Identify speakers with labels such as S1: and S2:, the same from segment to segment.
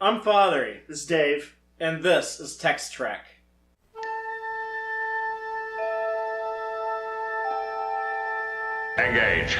S1: I'm Fatheree.
S2: This is Dave.
S1: And this is Tex-Trek.
S3: Engage.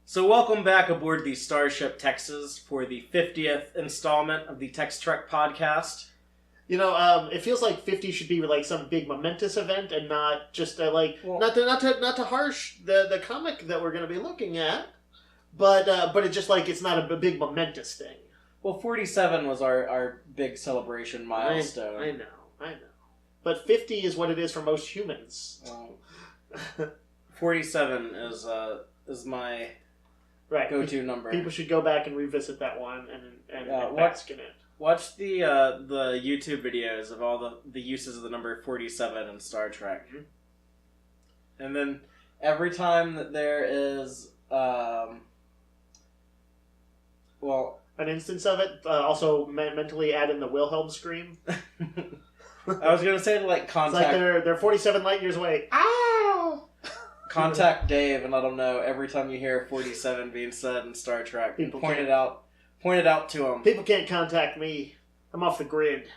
S1: So welcome back aboard the Starship Texas for the 50th installment of the Tex-Trek podcast.
S2: You know, it feels like 50 should be like some big momentous event and not just not to harsh the comic that we're going to be looking at, but it's just like it's not a big momentous thing.
S1: Well, 47 was our big celebration milestone.
S2: I know. But 50 is what it is for most humans.
S1: 47 is my go-to number.
S2: People should go back and revisit that one and bask in it.
S1: Watch the YouTube videos of all the uses of the number 47 in Star Trek. Mm-hmm. And then every time that there is
S2: an instance of it, also mentally add in the Wilhelm scream.
S1: I was gonna say like contact.
S2: It's like they're 47 light years away. Ow!
S1: Contact Dave and let him know every time you hear 47 being said in Star Trek. Point it out to him.
S2: People can't contact me. I'm off the grid.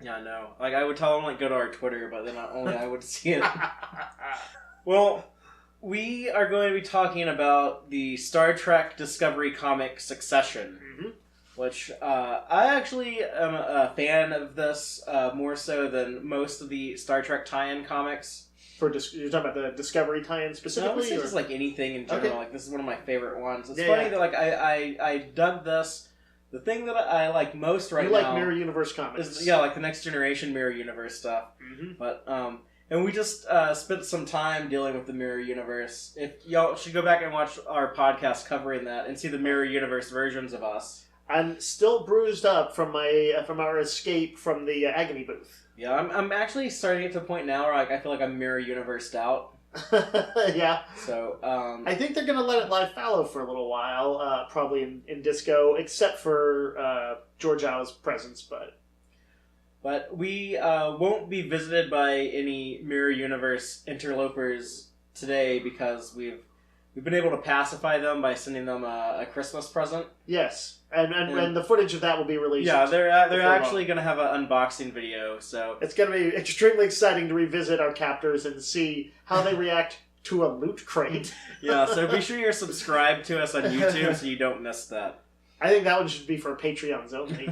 S1: Yeah, I know. Like I would tell him like go to our Twitter, but then only I would see it. Well, we are going to be talking about the Star Trek Discovery comic Succession. Mm-hmm. Which I actually am a fan of this more so than most of the Star Trek tie-in comics.
S2: You're talking about the Discovery tie-in specifically?
S1: No, I would say just like anything in general. Okay. Like this is one of my favorite ones. It's funny that like I dug this. The thing that I like most now... You
S2: like Mirror Universe comics.
S1: Is, like the Next Generation Mirror Universe stuff. Mm-hmm. But and we just spent some time dealing with the Mirror Universe. If y'all should go back and watch our podcast covering that and see the Mirror Universe versions of us.
S2: I'm still bruised up from our escape from the Agony booth.
S1: Yeah, I'm actually starting to get to the point now where like I feel like I'm Mirror Universed out.
S2: Yeah.
S1: So
S2: I think they're gonna let it lie fallow for a little while, probably in Disco, except for George Al's presence,
S1: But we won't be visited by any Mirror Universe interlopers today because we've been able to pacify them by sending them a Christmas present.
S2: Yes, and the footage of that will be released.
S1: Yeah, they're actually going to have an unboxing video, so...
S2: It's going to be extremely exciting to revisit our captors and see how they react to a loot crate.
S1: Yeah, so be sure you're subscribed to us on YouTube so you don't miss that.
S2: I think that one should be for Patreons only.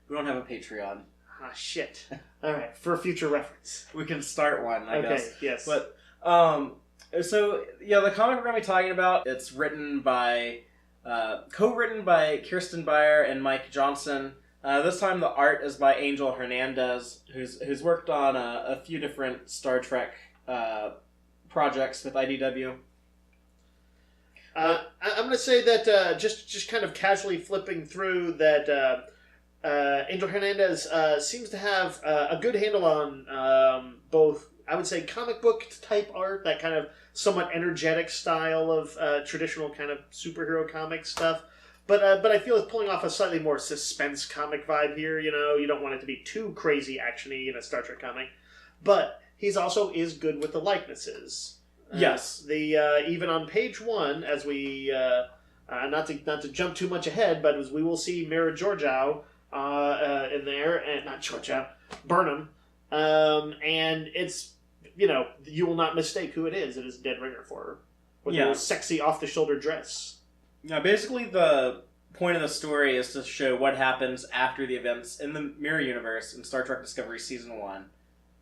S1: We don't have a Patreon.
S2: Ah, shit. Alright, for future reference.
S1: We can start one, I guess.
S2: Okay, yes.
S1: But, so, yeah, the comic we're going to be talking about, it's written by, co-written by Kirsten Beyer and Mike Johnson. This time the art is by Angel Hernandez, who's worked on a few different Star Trek projects with IDW.
S2: I'm going to say that, just kind of casually flipping through that, Angel Hernandez seems to have a good handle on both, I would say, comic book type art, that kind of somewhat energetic style of traditional kind of superhero comic stuff. But I feel it's pulling off a slightly more suspense comic vibe here. You know, you don't want it to be too crazy actiony in a Star Trek comic. But he's also is good with the likenesses.
S1: Yes.
S2: Even on page 1, as we not to jump too much ahead, but as we will see Mira Georgiou in there, and not Georgiou, Burnham, and it's, you know, you will not mistake who it is. It is Dead Ringer for her. With her sexy off-the-shoulder dress.
S1: Yeah, basically the point of the story is to show what happens after the events in the Mirror Universe in Star Trek Discovery Season 1.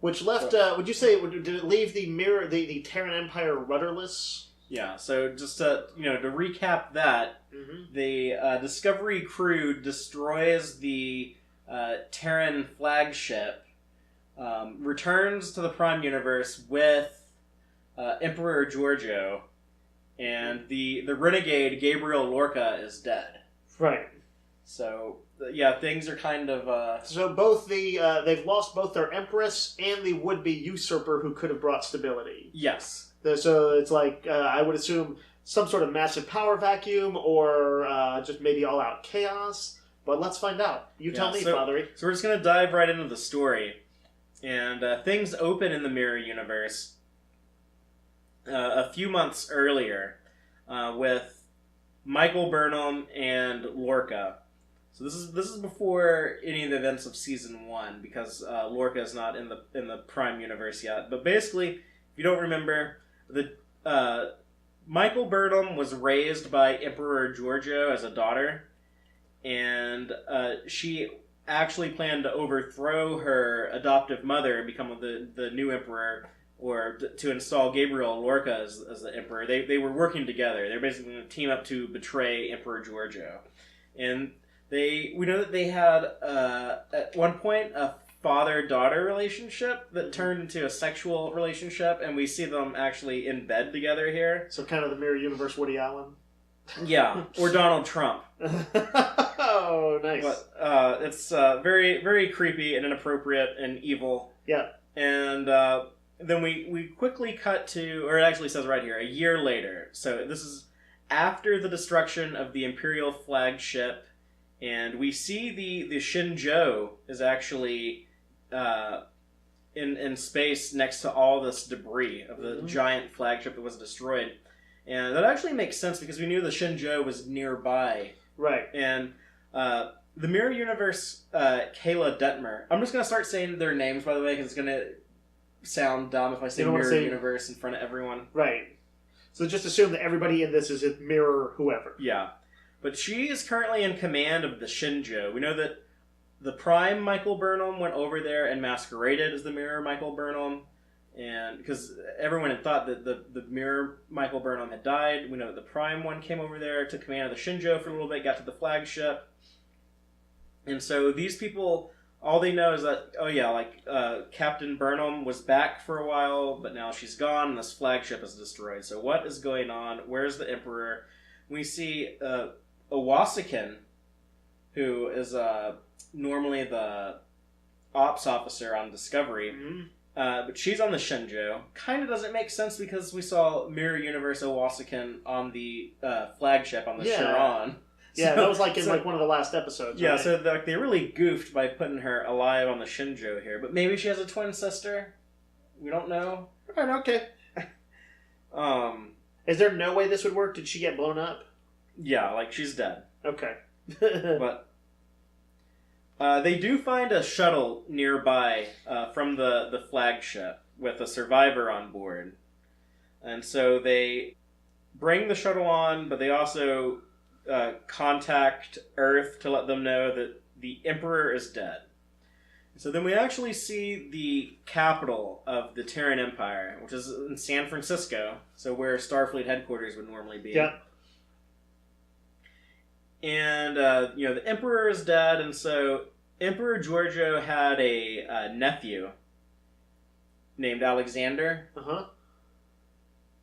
S2: Which left, would you say, did it leave the Terran Empire rudderless?
S1: Yeah, so just to recap that, the Discovery crew destroys the Terran flagship, returns to the Prime Universe with Emperor Giorgio, and the renegade Gabriel Lorca is dead.
S2: Right.
S1: So, yeah, things are kind of...
S2: So both they've lost both their Empress and the would-be usurper who could have brought stability.
S1: Yes.
S2: So it's like, I would assume, some sort of massive power vacuum or just maybe all-out chaos. But let's find out. You tell me, Fatheree.
S1: So we're just going to dive right into the story. And things open in the Mirror Universe a few months earlier with Michael Burnham and Lorca. So this is before any of the events of season 1, because Lorca is not in the Prime Universe yet. But basically, if you don't remember, Michael Burnham was raised by Emperor Giorgio as a daughter, and she actually planned to overthrow her adoptive mother and become the new emperor, or to install Gabriel Lorca as the emperor. They were working together. They're basically going to team up to betray Emperor Giorgio. And we know that they had, at one point, a father-daughter relationship that turned into a sexual relationship, and we see them actually in bed together here.
S2: So kind of the Mirror Universe Woody Allen?
S1: Yeah, or Donald Trump.
S2: Oh, nice.
S1: But it's very, very creepy and inappropriate and evil.
S2: Yeah.
S1: And then we quickly cut to, or it actually says right here, a year later. So this is after the destruction of the Imperial flagship, and we see the Shenzhou is actually in space next to all this debris of the giant flagship that was destroyed. And that actually makes sense because we knew the Shenzhou was nearby.
S2: Right.
S1: And the Mirror Universe, Kayla Detmer. I'm just going to start saying their names, by the way, because it's going to sound dumb if I say Mirror Universe in front of everyone.
S2: Right. So just assume that everybody in this is a Mirror whoever.
S1: Yeah. But she is currently in command of the Shenzhou. We know that the Prime Michael Burnham went over there and masqueraded as the Mirror Michael Burnham. And because everyone had thought that the Mirror Michael Burnham had died, we know that the Prime one came over there, took command of the Shenzhou for a little bit, got to the flagship. And so these people, all they know is that, Captain Burnham was back for a while, but now she's gone and this flagship is destroyed. So what is going on? Where's the Emperor? We see Owasikin, who is normally the ops officer on Discovery. Mm-hmm. But she's on the Shenzhou. Kind of doesn't make sense because we saw Mirror Universe Owasikin on the flagship on the Chiron.
S2: Yeah, that was in one of the last episodes.
S1: Yeah,
S2: right?
S1: so they really goofed by putting her alive on the Shenzhou here. But maybe she has a twin sister. We don't know.
S2: Right, okay. Is there no way this would work? Did she get blown up?
S1: Yeah, she's dead.
S2: Okay.
S1: But they do find a shuttle nearby from the flagship with a survivor on board. And so they bring the shuttle on, but they also contact Earth to let them know that the Emperor is dead. So then we actually see the capital of the Terran Empire, which is in San Francisco, so where Starfleet headquarters would normally be.
S2: Yeah.
S1: And, the Emperor is dead, and so Emperor Giorgio had a nephew named Alexander.
S2: Uh-huh.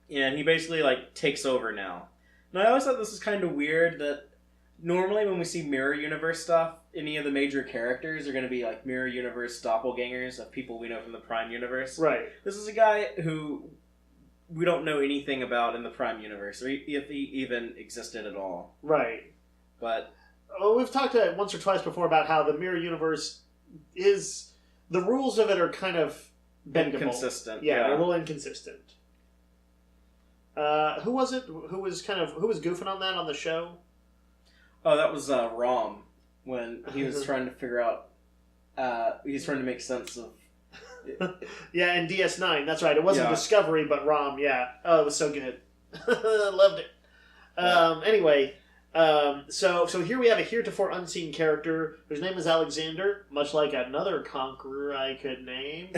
S1: And he basically, takes over now. And I always thought this was kind of weird that normally when we see Mirror Universe stuff, any of the major characters are going to be, Mirror Universe doppelgangers of people we know from the Prime Universe.
S2: Right.
S1: This is a guy who we don't know anything about in the Prime Universe, or if he even existed at all.
S2: Right.
S1: But
S2: we've talked once or twice before about how the Mirror Universe is... The rules of it are kind of bendable.
S1: Inconsistent.
S2: Yeah, they're a little inconsistent. Who was it? Who was goofing on that on the show?
S1: Oh, that was Rom, when he was trying to figure out... he's trying to make sense of...
S2: Yeah, in DS9, that's right. It wasn't Discovery, but Rom, yeah. Oh, it was so good. Loved it. Anyway... So here we have a heretofore unseen character whose name is Alexander, much like another conqueror I could name.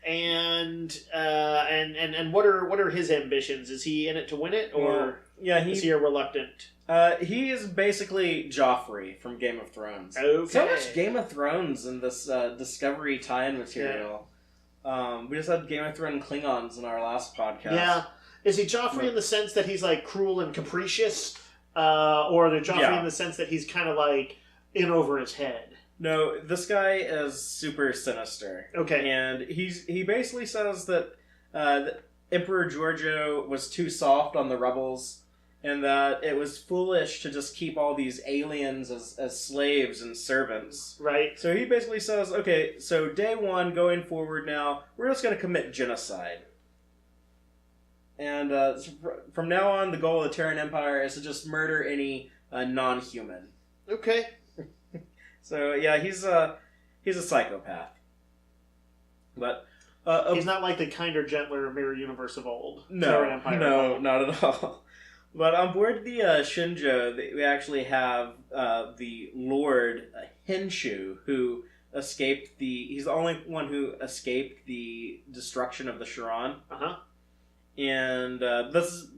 S2: And what are his ambitions? Is he in it to win it, or is he a reluctant?
S1: He is basically Joffrey from Game of Thrones.
S2: Okay.
S1: So much Game of Thrones in this Discovery tie-in material. Yeah. We just had Game of Thrones Klingons in our last podcast.
S2: Yeah. Is he Joffrey in the sense that he's like cruel and capricious, or is it Joffrey in the sense that he's kind of like in over his head?
S1: No, this guy is super sinister.
S2: Okay.
S1: And he basically says that Emperor Giorgio was too soft on the rebels, and that it was foolish to just keep all these aliens as slaves and servants.
S2: Right.
S1: So he basically says, okay, so day one, going forward now, we're just going to commit genocide. And from now on, the goal of the Terran Empire is to just murder any non-human.
S2: Okay.
S1: So yeah, he's a psychopath. But
S2: he's not like the kinder, gentler Mirror Universe of old.
S1: No, not at all. But on board the Shinjo, we actually have the Lord Henshu, who escaped he's the only one who escaped the destruction of the Sharon.
S2: Uh-huh.
S1: And this is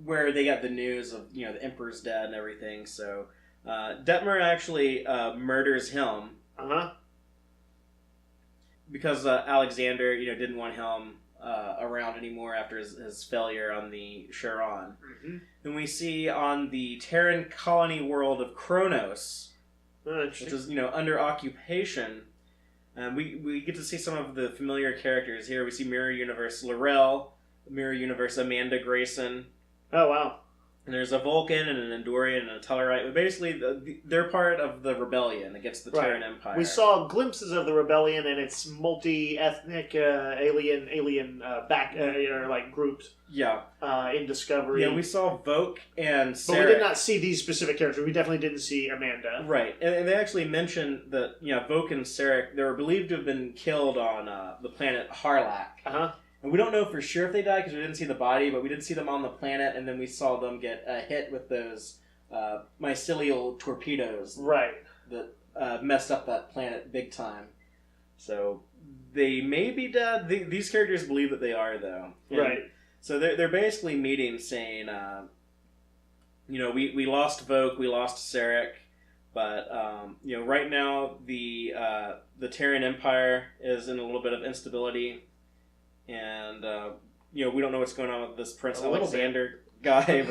S1: where they got the news of, the Emperor's dead and everything, so Detmer actually murders him.
S2: Uh-huh.
S1: Because Alexander, didn't want him around anymore after his failure on the Charon.
S2: Mm-hmm.
S1: And we see on the Terran colony world of Kronos, which is under occupation, we get to see some of the familiar characters here. We see Mirror Universe Laurel, Mirror Universe Amanda Grayson.
S2: Oh wow!
S1: And there's a Vulcan and an Andorian and a Tellarite. But basically, they're part of the rebellion against the Terran Empire.
S2: We saw glimpses of the rebellion and its multi-ethnic alien groups.
S1: Yeah.
S2: In Discovery.
S1: Yeah, we saw Voke and Sarek.
S2: But we did not see these specific characters. We definitely didn't see Amanda.
S1: Right. And they actually mentioned that, Voke and Sarek, they were believed to have been killed on the planet Harlak.
S2: Uh-huh.
S1: And we don't know for sure if they died because we didn't see the body, but we did see them on the planet, and then we saw them get hit with those mycelial torpedoes.
S2: Right.
S1: That messed up that planet big time. So they may be dead. These characters believe that they are, though. And
S2: right.
S1: So they're basically meeting saying, we lost Voke, we lost Sarek, but, right now the Terran Empire is in a little bit of instability. And we don't know what's going on with this Prince Alexander guy,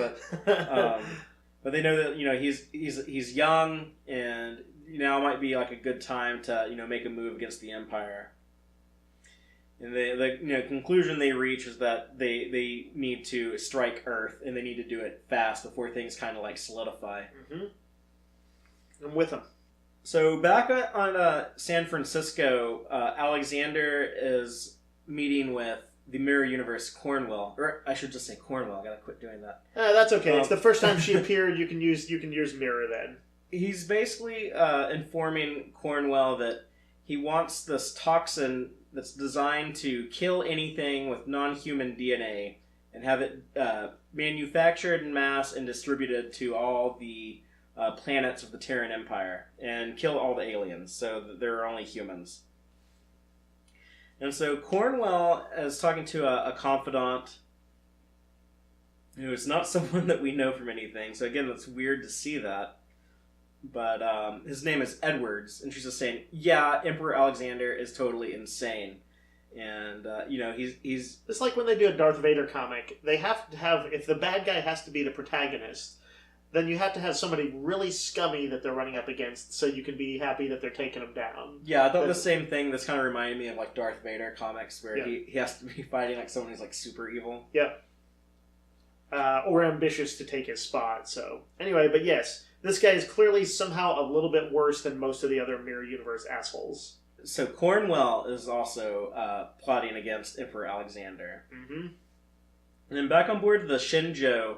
S1: but they know that he's young, and now might be like a good time to make a move against the Empire. And the conclusion they reach is that they need to strike Earth, and they need to do it fast before things kind of like solidify.
S2: Mm-hmm. I'm with them.
S1: So back on San Francisco, Alexander is meeting with the Mirror Universe Cornwell, or I should just say Cornwell. I gotta quit doing that.
S2: That's okay. It's the first time she appeared. You can use Mirror then. He's
S1: basically informing Cornwell that he wants this toxin that's designed to kill anything with non-human DNA and have it manufactured in mass and distributed to all the planets of the Terran Empire and kill all the aliens, so that there are only humans. And so Cornwell is talking to a confidant who is not someone that we know from anything. So again, that's weird to see that. But his name is Edwards, and she's just saying, yeah, Emperor Alexander is totally insane. And, he's...
S2: It's like when they do a Darth Vader comic. They have to have... If the bad guy has to be the protagonist, then you have to have somebody really scummy that they're running up against so you can be happy that they're taking him down.
S1: Yeah, I thought the same thing. This kind of reminded me of like Darth Vader comics where he has to be fighting like someone who's like super evil.
S2: Yeah. Or ambitious to take his spot. So anyway, but yes, this guy is clearly somehow a little bit worse than most of the other Mirror Universe assholes.
S1: So Cornwell is also plotting against Emperor Alexander.
S2: Mm-hmm.
S1: And then back on board the Shinjo,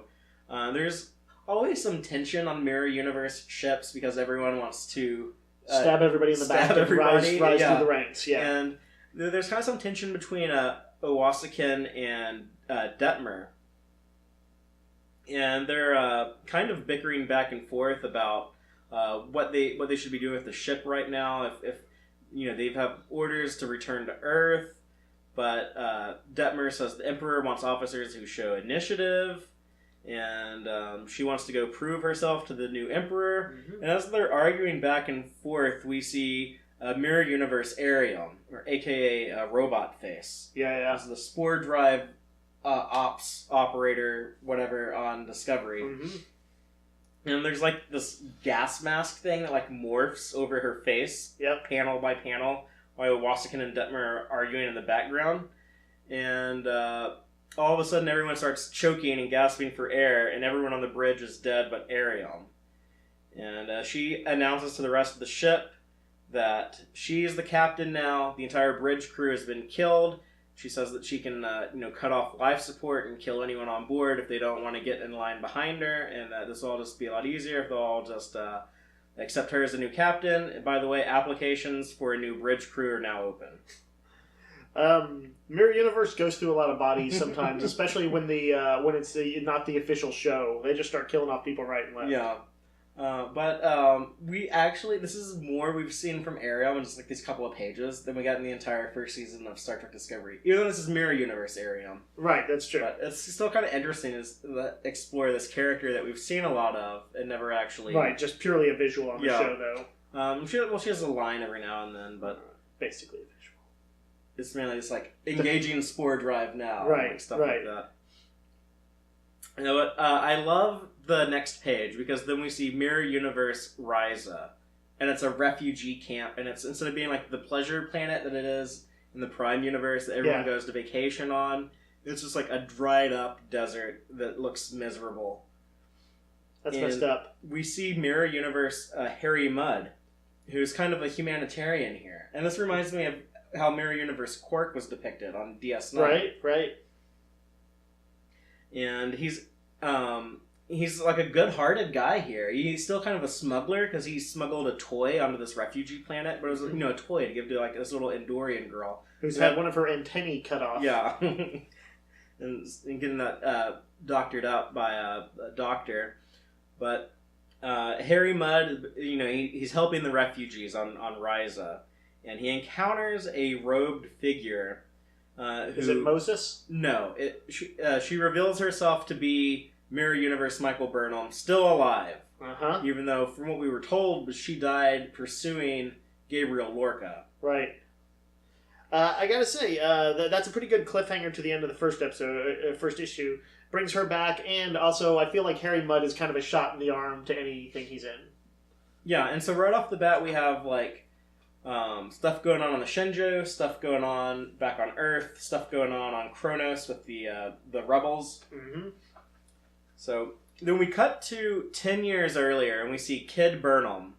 S1: there's always some tension on Mirror Universe ships because everyone wants to
S2: stab everybody in the back and rise through the ranks. Yeah,
S1: and there's kind of some tension between Owasakin and Detmer, and they're kind of bickering back and forth about what they should be doing with the ship right now. If they have orders to return to Earth, But Detmer says the Emperor wants officers who show initiative, and she wants to go prove herself to the new Emperor. Mm-hmm. And as they're arguing back and forth, we see Mirror Universe Arion, or aka Robot Face.
S2: Yeah.
S1: This is the Spore Drive ops operator, whatever, on Discovery. Mm-hmm. And there's like this gas mask thing that like morphs over her face, panel by panel, while Wasakin and Detmer are arguing in the background. And all of a sudden everyone starts choking and gasping for air, and everyone on the bridge is dead but Arion. And she announces to the rest of the ship that she is the captain now. The entire bridge crew has been killed. She says that she can, cut off life support and kill anyone on board if they don't want to get in line behind her, and that this will all just be a lot easier if they'll all just accept her as a new captain. And by the way, applications for a new bridge crew are now open.
S2: Mirror Universe goes through a lot of bodies sometimes, especially when it's not the official show. They just start killing off people right and left.
S1: Yeah. We actually, this is more we've seen from Ariel in just like these couple of pages than we got in the entire first season of Star Trek Discovery. Even though this is Mirror Universe Ariel.
S2: Right, that's true.
S1: But it's still kind of interesting to explore this character that we've seen a lot of and never actually...
S2: Right, just purely a visual on the show, though.
S1: She has a line every now and then, but...
S2: Basically a visual.
S1: It's mainly just like engaging Spore Drive now.
S2: Right,
S1: like stuff like that. You know what? I love the next page because then we see Mirror Universe Ryza, and it's a refugee camp, and it's instead of being like the pleasure planet that it is in the Prime Universe that everyone goes to vacation on, it's just like a dried up desert that looks miserable.
S2: That's messed up.
S1: We see Mirror Universe Harry Mudd, who's kind of a humanitarian here, and this reminds me of how Mirror Universe Quark was depicted on DS9.
S2: Right. And
S1: he's like a good-hearted guy here. He's still kind of a smuggler because he smuggled a toy onto this refugee planet, but it was a toy to give to like this little Endorian girl
S2: who's had one of her antennae cut off.
S1: Yeah, and getting that doctored up by a doctor. But Harry Mudd, he's helping the refugees on Ryza, and he encounters a robed figure.
S2: Is it Moses?
S1: No. She reveals herself to be Mirror Universe Michael Burnham, still alive.
S2: Uh-huh.
S1: Even though, from what we were told, she died pursuing Gabriel Lorca.
S2: Right. I gotta say, that's a pretty good cliffhanger to the end of the first episode, first issue. Brings her back, and also I feel like Harry Mudd is kind of a shot in the arm to anything he's in.
S1: Yeah, and so right off the bat we have, like, stuff going on the Shenzhou, stuff going on back on Earth, stuff going on Kronos with the rebels.
S2: Mm-hmm.
S1: So then we cut to 10 years earlier, and we see Kid Burnham.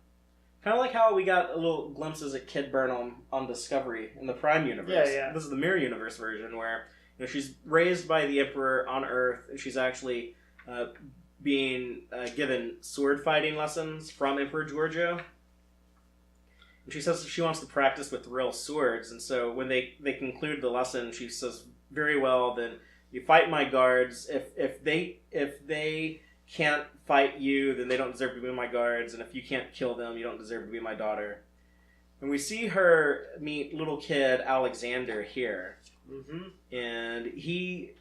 S1: Kind of like how we got a little glimpses at Kid Burnham on Discovery in the Prime Universe.
S2: Yeah.
S1: This is the Mirror Universe version, where she's raised by the Emperor on Earth, and she's actually being given sword fighting lessons from Emperor Giorgio. And she says she wants to practice with real swords, and so when they conclude the lesson, she says, "Very well, then you fight my guards. If they can't fight you, then they don't deserve to be my guards, and if you can't kill them, you don't deserve to be my daughter." And we see her meet little kid Alexander here, and he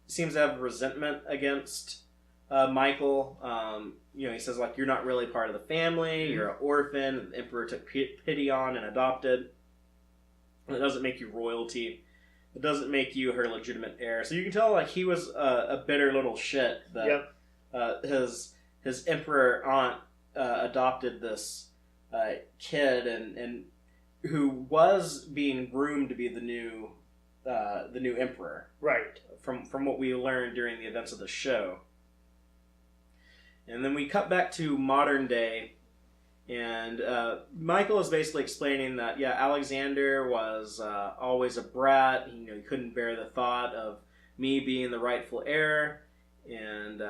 S1: seems to have resentment against Michael. He says, like, you're not really part of the family, you're an orphan, the Emperor took pity on and adopted. It doesn't make you royalty. It doesn't make you her legitimate heir. So you can tell, like, he was a bitter little shit that his Emperor aunt adopted this kid and who was being groomed to be the new Emperor.
S2: Right.
S1: From what we learned during the events of the show. And then we cut back to modern day, and Michael is basically explaining that, Alexander was always a brat. He couldn't bear the thought of me being the rightful heir, and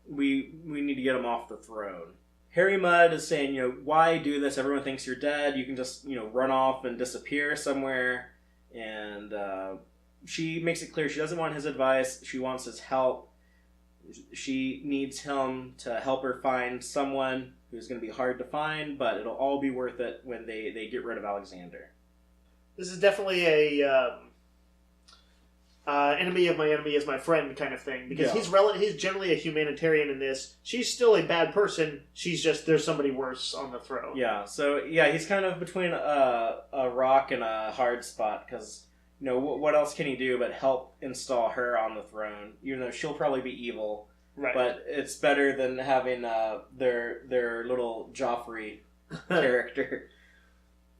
S1: we need to get him off the throne. Harry Mudd is saying, why do this? Everyone thinks you're dead. You can just, run off and disappear somewhere. And she makes it clear she doesn't want his advice. She wants his help. She needs him to help her find someone who's going to be hard to find, but it'll all be worth it when they get rid of Alexander.
S2: This is definitely a enemy of my enemy is my friend kind of thing, because
S1: Yeah.
S2: he's generally a humanitarian in this. She's still a bad person. She's just there's somebody worse on the throne.
S1: Yeah, so yeah, he's kind of between a rock and a hard spot because what else can he do but help install her on the throne? Even though she'll probably be evil,
S2: Right.
S1: but it's better than having their little Joffrey character.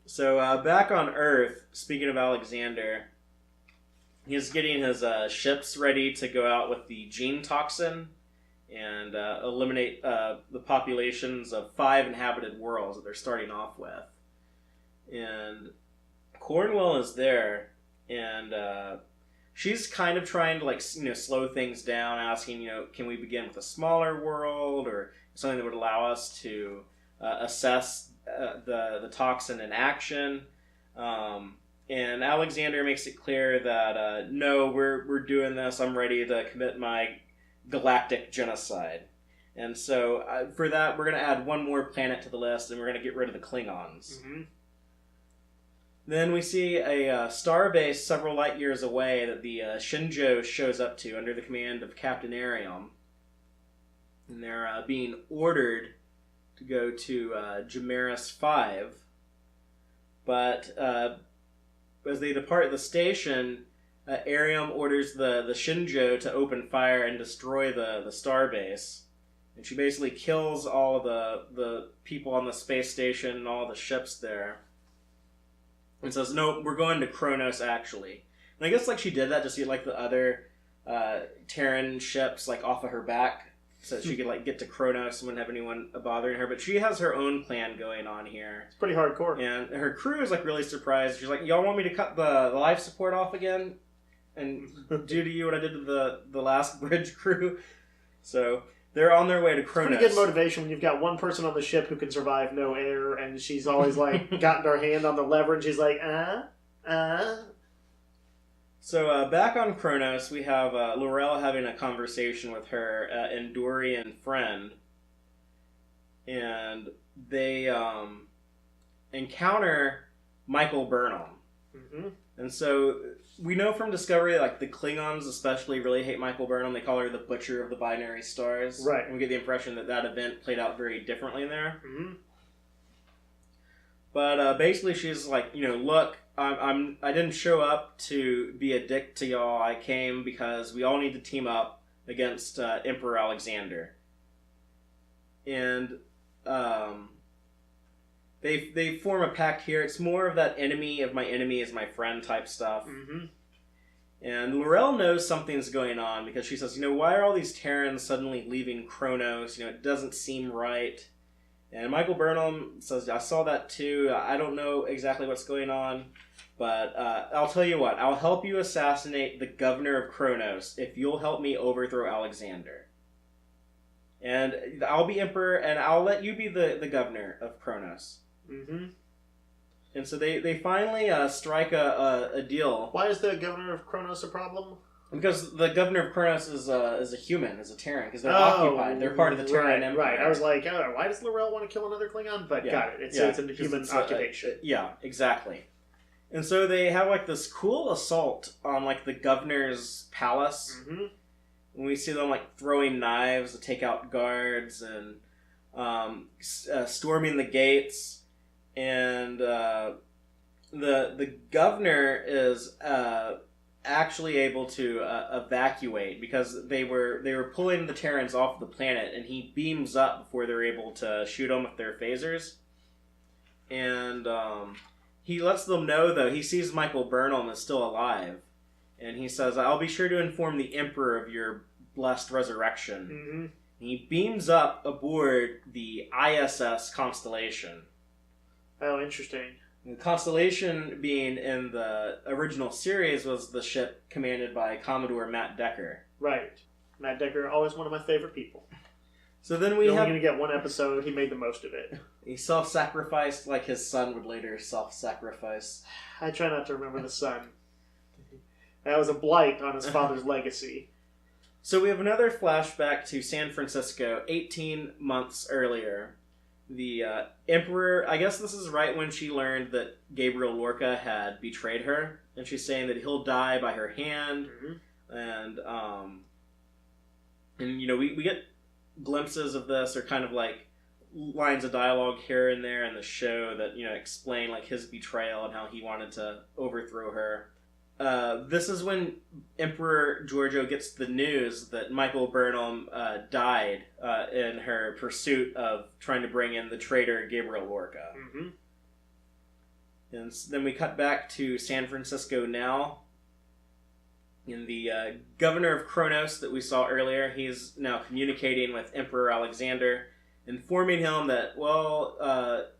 S1: So back on Earth, speaking of Alexander, he's getting his ships ready to go out with the gene toxin and eliminate the populations of 5 inhabited worlds that they're starting off with. And Cornwell is there, and she's kind of trying to slow things down, asking can we begin with a smaller world or something that would allow us to assess the toxin in action. And Alexander makes it clear that no, we're doing this. I'm ready to commit my galactic genocide. And so for that, we're going to add one more planet to the list, and we're going to get rid of the Klingons.
S2: Mm-hmm.
S1: Then we see a star base several light years away that the Shinjo shows up to under the command of Captain Arium. And they're being ordered to go to Jamaris 5. But as they depart the station, Arium orders the Shinjo to open fire and destroy the starbase. And she basically kills all of the people on the space station and all the ships there. And says, no, we're going to Kronos, actually. And I guess she did that just to get the other Terran ships off of her back so that she could get to Kronos and wouldn't have anyone bothering her. But she has her own plan going on here.
S2: It's pretty hardcore.
S1: And her crew is really surprised. She's like, y'all want me to cut the life support off again and do to you what I did to the last bridge crew? So they're on their way to Kronos.
S2: Pretty good motivation when you've got one person on the ship who can survive no air, and she's always gotten her hand on the lever, and she's like,
S1: So back on Kronos, we have Laurel having a conversation with her Endorian friend, and they encounter Michael Burnham.
S2: Mm-hmm.
S1: And so we know from Discovery the Klingons especially really hate Michael Burnham. They call her the Butcher of the Binary Stars.
S2: Right.
S1: And we get the impression that event played out very differently there.
S2: Mm-hmm.
S1: But basically she's look, I didn't show up to be a dick to y'all. I came because we all need to team up against Emperor Alexander. And they form a pact here. It's more of that enemy of my enemy is my friend type stuff.
S2: Mm-hmm.
S1: And Laurel knows something's going on because she says, why are all these Terrans suddenly leaving Kronos? It doesn't seem right. And Michael Burnham says, I saw that too. I don't know exactly what's going on. But I'll tell you what. I'll help you assassinate the governor of Kronos if you'll help me overthrow Alexander. And I'll be emperor, and I'll let you be the governor of Kronos.
S2: Mm-hmm.
S1: And so they finally strike a deal.
S2: Why is the governor of Kronos a problem?
S1: Because the governor of Kronos is a human, is a Terran, because they're occupied. They're part of the Terran Empire.
S2: Right. I was like, why does Laurel want to kill another Klingon? But got it. It's a human occupation.
S1: Yeah, exactly. And so they have this cool assault on the governor's palace.
S2: Mm-hmm.
S1: And we see them throwing knives to take out guards and storming the gates. And the governor is actually able to evacuate because they were pulling the Terrans off the planet, and he beams up before they're able to shoot them with their phasers. And he lets them know, though, he sees Michael Burnham is still alive. And he says, I'll be sure to inform the Emperor of your blessed resurrection.
S2: Mm-hmm.
S1: And he beams up aboard the ISS Constellation.
S2: Oh, interesting.
S1: The Constellation, being in the original series, was the ship commanded by Commodore Matt Decker.
S2: Right. Matt Decker, always one of my favorite people.
S1: So then we
S2: You're
S1: have...
S2: only going to get one episode. He made the most of it.
S1: He self-sacrificed like his son would later self-sacrifice.
S2: I try not to remember the son. That was a blight on his father's legacy.
S1: So we have another flashback to San Francisco 18 months earlier. the Emperor, I guess this is right when she learned that Gabriel Lorca had betrayed her, and she's saying that he'll die by her hand, and you know, we get glimpses of this, or kind of like lines of dialogue here and there in the show that, you know, explain like his betrayal and how he wanted to overthrow her. This is when Emperor Giorgio gets the news that Michael Burnham died in her pursuit of trying to bring in the traitor Gabriel Lorca. And then we cut back to San Francisco now. In the governor of Kronos that we saw earlier, he's now communicating with Emperor Alexander, informing him that, well,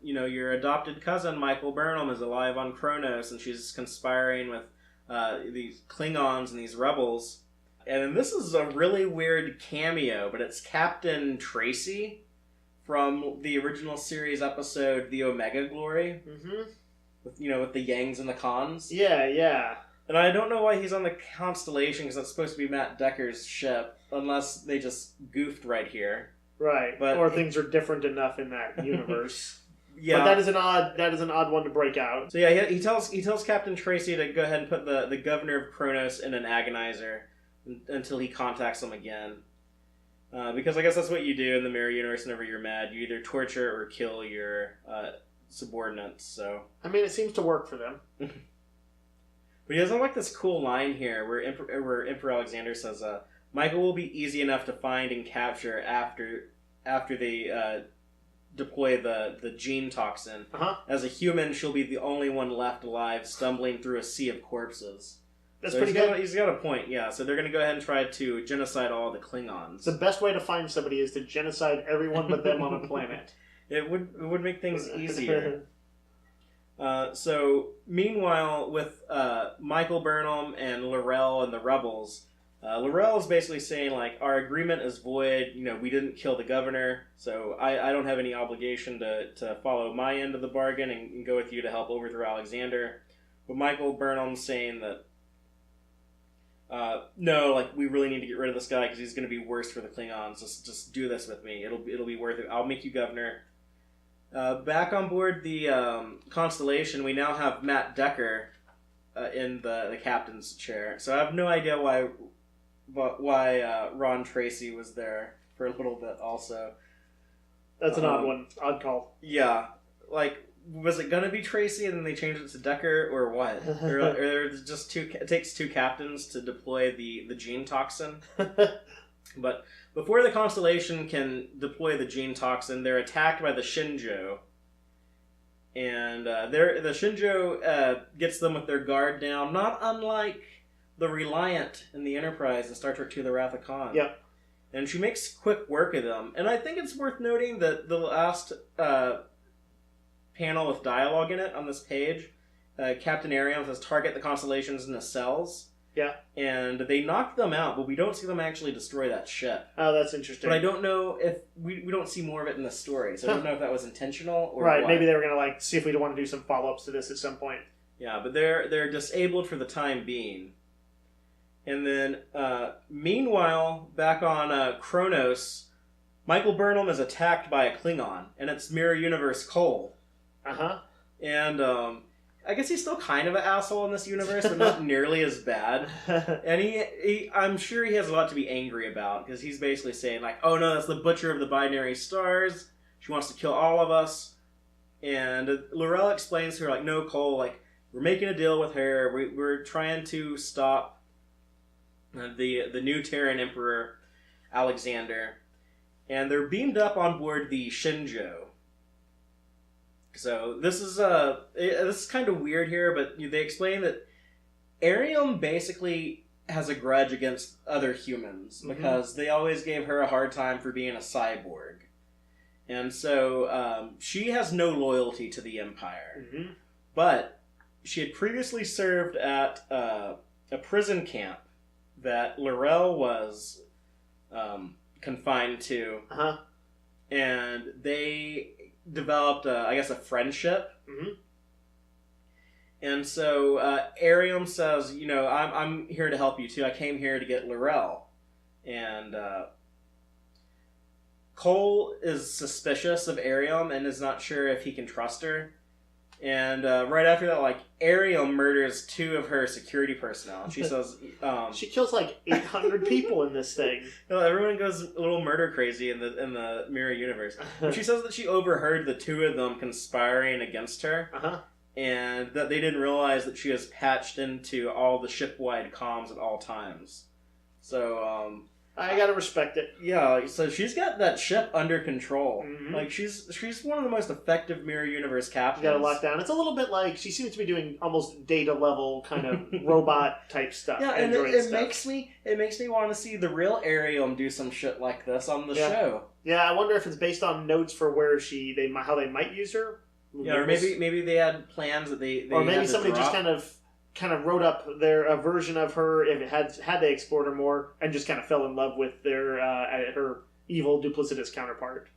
S1: you know, your adopted cousin Michael Burnham is alive on Kronos, and she's conspiring with these Klingons and these rebels. And this is a really weird cameo, but it's Captain Tracy from the original series episode The Omega Glory. With, you know, with the Yangs and the Khans.
S2: Yeah.
S1: And I don't know why he's on the Constellation, because that's supposed to be Matt Decker's ship, unless they just goofed right here.
S2: Right.
S1: But
S2: or things are different enough in that universe.
S1: Yeah.
S2: But that is an odd one to break out.
S1: So yeah, he tells Captain Tracy to go ahead and put the governor of Kronos in an agonizer until he contacts him again. Because I guess that's what you do in the mirror universe whenever you're mad. You either torture or kill your subordinates. So
S2: I mean, it seems to work for them.
S1: But he has like this cool line here where Emperor Alexander says, "Michael will be easy enough to find and capture after they deploy the gene toxin. As a human, she'll be the only one left alive, stumbling through a sea of corpses."
S2: That's pretty good.
S1: He's got a point, yeah. So they're going to go ahead and try to genocide all the Klingons.
S2: The best way to find somebody is to genocide everyone but them on a planet.
S1: It would make things easier. So, meanwhile, with Michael Burnham and L'Rell and the rebels, L'Rell is basically saying, like, our agreement is void, you know, we didn't kill the governor, so I don't have any obligation to follow my end of the bargain and go with you to help overthrow Alexander. But Michael Burnham's saying that, no, like, we really need to get rid of this guy because he's going to be worse for the Klingons. Just do this with me. It'll be worth it. I'll make you governor. Back on board the Constellation, we now have Matt Decker in the captain's chair. So I have no idea why Ron Tracy was there for a little bit also.
S2: That's an odd one. Odd call.
S1: Yeah. Like, was it going to be Tracy and then they changed it to Decker, or what? or just it takes two captains to deploy the gene toxin? But before the Constellation can deploy the gene toxin, they're attacked by the Shinjo. And the Shinjo gets them with their guard down, not unlike the Reliant in the Enterprise in Star Trek II, The Wrath of Khan.
S2: Yep.
S1: And she makes quick work of them. And I think it's worth noting that the last panel with dialogue in it on this page, Captain Arium says, target the constellations in the cells.
S2: Yeah.
S1: And they knock them out, but we don't see them actually destroy that ship.
S2: Oh, that's interesting.
S1: But I don't know if... We don't see more of it in the story, so I don't know if that was intentional or
S2: right,
S1: what.
S2: Maybe they were going to like see if we'd want to do some follow-ups to this at some point.
S1: Yeah, but they're disabled for the time being. And then, meanwhile, back on Kronos, Michael Burnham is attacked by a Klingon, and it's Mirror Universe Cole. And, I guess he's still kind of an asshole in this universe, but not nearly as bad. And he I'm sure he has a lot to be angry about, because he's basically saying, like, oh no, that's the Butcher of the Binary Stars. She wants to kill all of us. And L'Rell explains to her, like, no, Cole, like, we're making a deal with her. We're trying to stop the new Terran Emperor, Alexander. And they're beamed up on board the Shinjo. So this is kind of weird here, but they explain that Arium basically has a grudge against other humans because they always gave her a hard time for being a cyborg. And so she has no loyalty to the Empire. But she had previously served at a prison camp that L'Rell was confined to. And they developed, I guess, a friendship. And so Arium says, you know, I'm here to help you too. I came here to get L'Rell. And Cole is suspicious of Arium and is not sure if he can trust her. And right after that, like, Arium murders 2 of her security personnel. She says...
S2: she kills like 800 people in this thing.
S1: Everyone goes a little murder crazy in the mirror universe. But she says that she overheard the 2 of them conspiring against her.
S2: Uh-huh.
S1: And that they didn't realize that she was patched into all the ship-wide comms at all times. So,
S2: I gotta respect it.
S1: Yeah, so she's got that ship under control.
S2: Mm-hmm.
S1: Like, she's one of the most effective mirror universe captains.
S2: You got it locked down. It's a little bit like she seems to be doing almost data level kind of robot type stuff.
S1: Yeah, and it makes me want to see the real Arium do some shit like this on the show.
S2: Yeah, I wonder if it's based on notes for where how they might use her.
S1: Yeah, or maybe they had plans that they
S2: or maybe somebody just kind of wrote up their version of her if it had they explored her more and just kind of fell in love with their her evil duplicitous counterpart.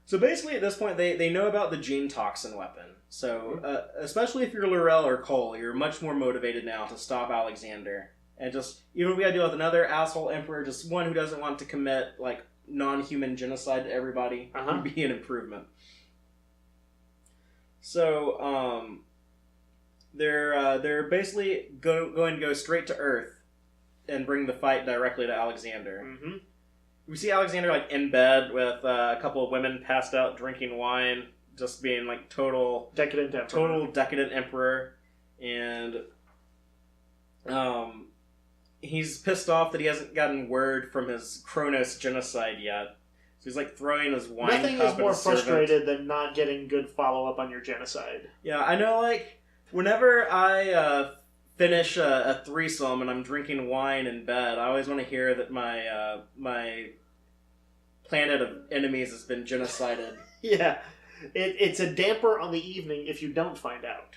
S1: So basically, at this point, they know about the gene toxin weapon. So especially if you're L'Rell or Cole, you're much more motivated now to stop Alexander and just even if we got to deal with another asshole emperor, just one who doesn't want to commit like non-human genocide to everybody would be an improvement. So, they're basically going to go straight to Earth and bring the fight directly to Alexander.
S2: Mm-hmm.
S1: We see Alexander like in bed with a couple of women passed out drinking wine, just being like total decadent emperor, and he's pissed off that he hasn't gotten word from his Kronos genocide yet. So he's like throwing his wine
S2: Nothing
S1: cup
S2: is more
S1: at his
S2: frustrated
S1: servant.
S2: than not getting good follow-up on your genocide.
S1: Yeah, I know, like, whenever I finish a threesome and I'm drinking wine in bed, I always want to hear that my planet of enemies has been genocided.
S2: Yeah, it's a damper on the evening if you don't find out.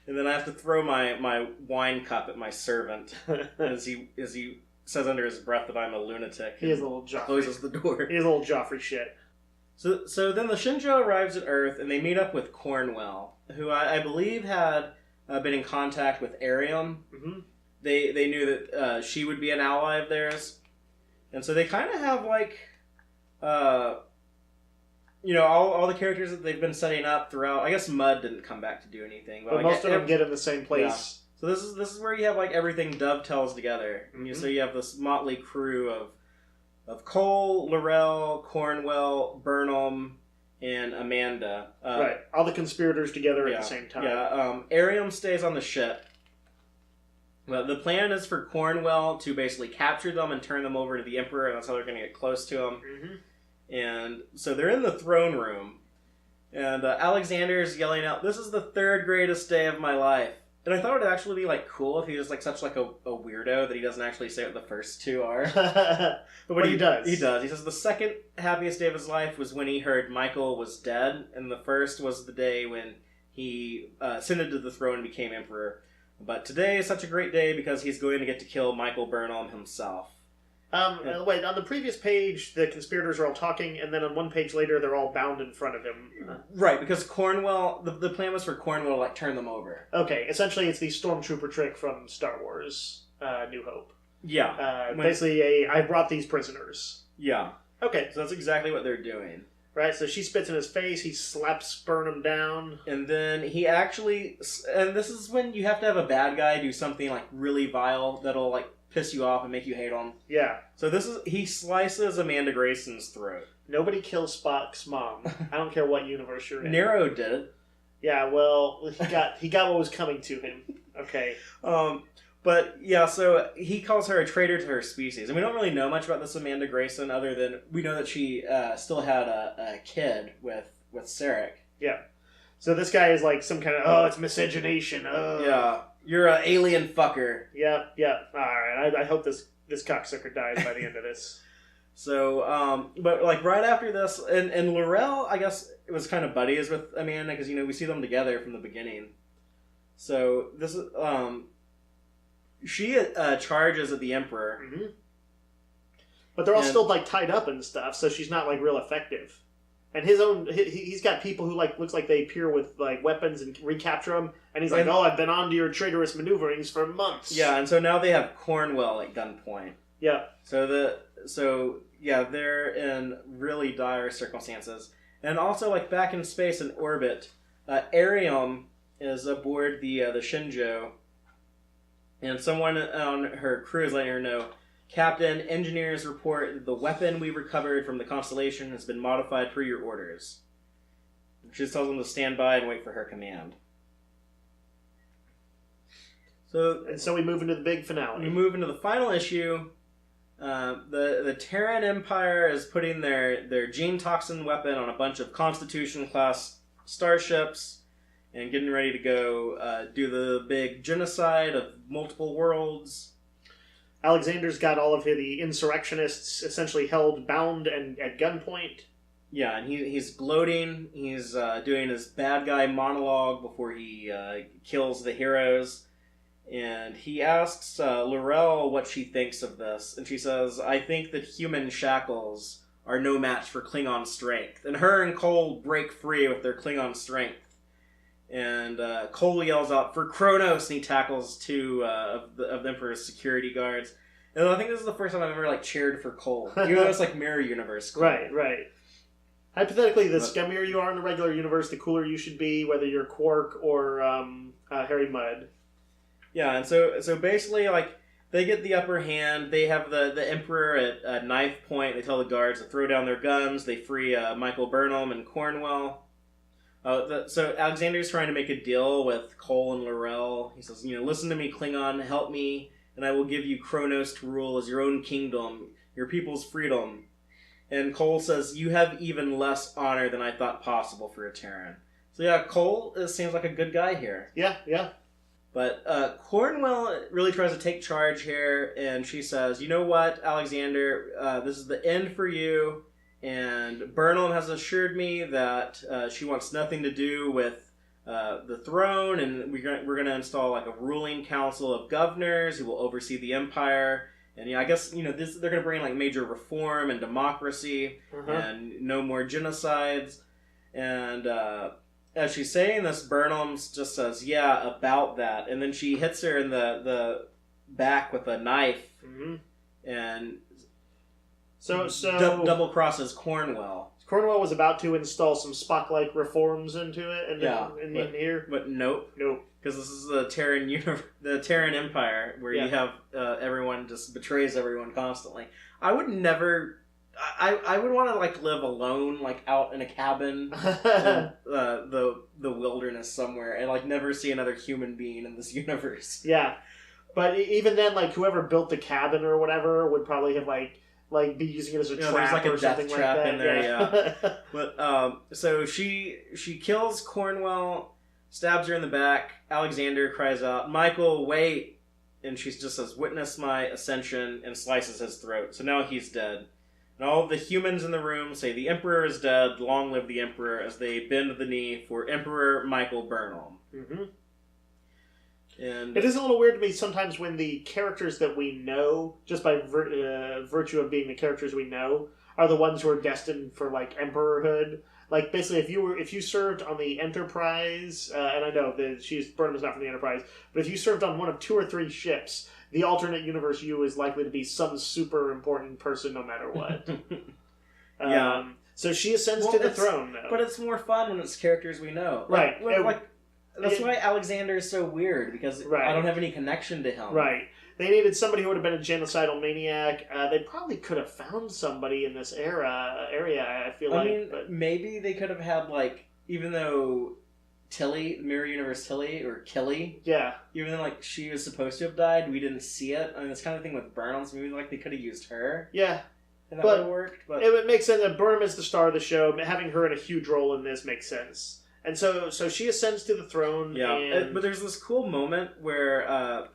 S1: And then I have to throw my wine cup at my servant as he says under his breath that I'm a lunatic.
S2: He is a little Joffrey.
S1: Closes the door.
S2: He is a little Joffrey shit.
S1: So then the Shinjo arrives at Earth and they meet up with Cornwell, who I believe had been in contact with Arium.
S2: Mm-hmm.
S1: They knew that she would be an ally of theirs. And so they kind of have like, all the characters that they've been setting up throughout. I guess Mud didn't come back to do anything.
S2: But most of them get in the same place.
S1: Yeah. So this is where you have like everything dovetails together. And so you have this motley crew of Cole, L'Rell, Cornwell, Burnham, and Amanda.
S2: Right, all the conspirators together at the same time.
S1: Yeah, Arium stays on the ship. But the plan is for Cornwell to basically capture them and turn them over to the Emperor, and that's how they're going to get close to him.
S2: Mm-hmm.
S1: And so they're in the throne room, and Alexander's yelling out, "This is the 3rd greatest day of my life." And I thought it would actually be like cool if he was like such like a weirdo that he doesn't actually say what the first 2 are.
S2: But he does.
S1: He does. He says the 2nd happiest day of his life was when he heard Michael was dead, and the 1st was the day when he ascended to the throne and became emperor. But today is such a great day because he's going to get to kill Michael Burnham himself.
S2: Wait, on the previous page, the conspirators are all talking, and then on one page later, they're all bound in front of him.
S1: Right, because Cornwell, the plan was for Cornwell to, like, turn them over.
S2: Okay, essentially it's the stormtrooper trick from Star Wars, New Hope.
S1: Yeah.
S2: Basically, I brought these prisoners.
S1: Yeah.
S2: Okay.
S1: So that's exactly what they're doing.
S2: Right, so she spits in his face, he slaps Burnham down.
S1: And then he actually, and this is when you have to have a bad guy do something, like, really vile that'll, like, piss you off and make you hate him.
S2: Yeah.
S1: So he slices Amanda Grayson's throat.
S2: Nobody kills Spock's mom. I don't care what universe you're in.
S1: Nero did it.
S2: Yeah, well, he got what was coming to him. Okay.
S1: But yeah, so he calls her a traitor to her species, and we don't really know much about this Amanda Grayson other than we know that she still had a kid with Sarek.
S2: Yeah. So this guy is like some kind of it's miscegenation.
S1: Yeah. You're an alien fucker.
S2: Yeah. Alright, I hope this cocksucker dies by the end of this.
S1: So, but like right after this, and L'Rell, I guess, it was kind of buddies with Amanda, because, we see them together from the beginning. So, this is, she charges at the Emperor.
S2: Mm-hmm. But they're all still, like, tied up and stuff, so she's not, like, real effective. And he's got people who, like, looks like they appear with, like, weapons and recapture them. And he's like, I've been on to your traitorous maneuverings for months.
S1: Yeah, and so now they have Cornwell at gunpoint.
S2: Yeah.
S1: So they're in really dire circumstances. And also, like, back in space in orbit, Arium is aboard the Shinjo, and someone on her crew is letting her know, Captain, engineers report that the weapon we recovered from the Constellation has been modified per your orders. She just tells them to stand by and wait for her command.
S2: So we move into the big finale.
S1: We move into the final issue. The Terran Empire is putting their gene toxin weapon on a bunch of Constitution-class starships and getting ready to go do the big genocide of multiple worlds.
S2: Alexander's got all of the insurrectionists essentially held bound and at gunpoint.
S1: Yeah, and he's gloating. He's doing his bad guy monologue before he kills the heroes. And he asks Laurel what she thinks of this. And she says, I think that human shackles are no match for Klingon strength. And her and Cole break free with their Klingon strength. And Cole yells out, for Kronos, and he tackles two of the Emperor's security guards. And I think this is the first time I've ever cheered for Cole. Even though it's Mirror Universe Cole.
S2: Right. Hypothetically, the scummier you are in the regular universe, the cooler you should be, whether you're Quark or Harry Mudd.
S1: Yeah, and so basically, they get the upper hand. They have the Emperor at knife point. They tell the guards to throw down their guns. They free Michael Burnham and Cornwell. So Alexander's trying to make a deal with Cole and Laurel. He says, listen to me, Klingon, help me, and I will give you Kronos to rule as your own kingdom, your people's freedom. And Cole says, you have even less honor than I thought possible for a Terran. So yeah, Cole seems like a good guy here.
S2: Yeah.
S1: But Cornwell really tries to take charge here, and she says, you know what, Alexander, this is the end for you, and Burnham has assured me that she wants nothing to do with the throne, and we're going to install a ruling council of governors who will oversee the empire. And I guess they're going to bring major reform and democracy and no more genocides. And as she's saying this, Burnham just says, "Yeah, about that," and then she hits her in the back with a knife, and
S2: so
S1: double crosses Cornwell.
S2: Cornwell was about to install some Spock-like reforms into it, in here,
S1: but nope. Because this is the Terran Empire, where you have everyone just betrays everyone constantly. I would never. I would want to live alone, out in a cabin in the wilderness somewhere, and never see another human being in this universe.
S2: Yeah, but even then, whoever built the cabin or whatever would probably have be using it as a trap
S1: there's
S2: or something
S1: death trap
S2: like that.
S1: In there, yeah. But so she kills Cornwell. Stabs her in the back. Alexander cries out, Michael, wait! And she just says, witness my ascension, and slices his throat. So now he's dead. And all of the humans in the room say, the Emperor is dead, long live the Emperor, as they bend the knee for Emperor Michael Burnham. And
S2: it is a little weird to me sometimes when the characters that we know, just by virtue of being the characters we know, are the ones who are destined for emperorhood. Basically, if you served on the Enterprise, and I know that Burnham is not from the Enterprise, but if you served on one of 2 or 3 ships, the alternate universe you is likely to be some super important person no matter what.
S1: Yeah.
S2: So she ascends to the throne, though.
S1: But it's more fun when it's characters we know.
S2: Right.
S1: That's why Alexander is so weird, because I don't have any connection to him.
S2: Right. They needed somebody who would have been a genocidal maniac. They probably could have found somebody in this area, I feel like. But
S1: maybe they could have had, even though Tilly, Mirror Universe Tilly, or Killy, even though, she was supposed to have died, we didn't see it. I mean, this kind of thing with Burnham, so maybe, they could have used her.
S2: Yeah.
S1: And that would have worked. But
S2: it makes sense that Burnham is the star of the show. Having her in a huge role in this makes sense. And so she ascends to the throne.
S1: Yeah, but there's this cool moment where...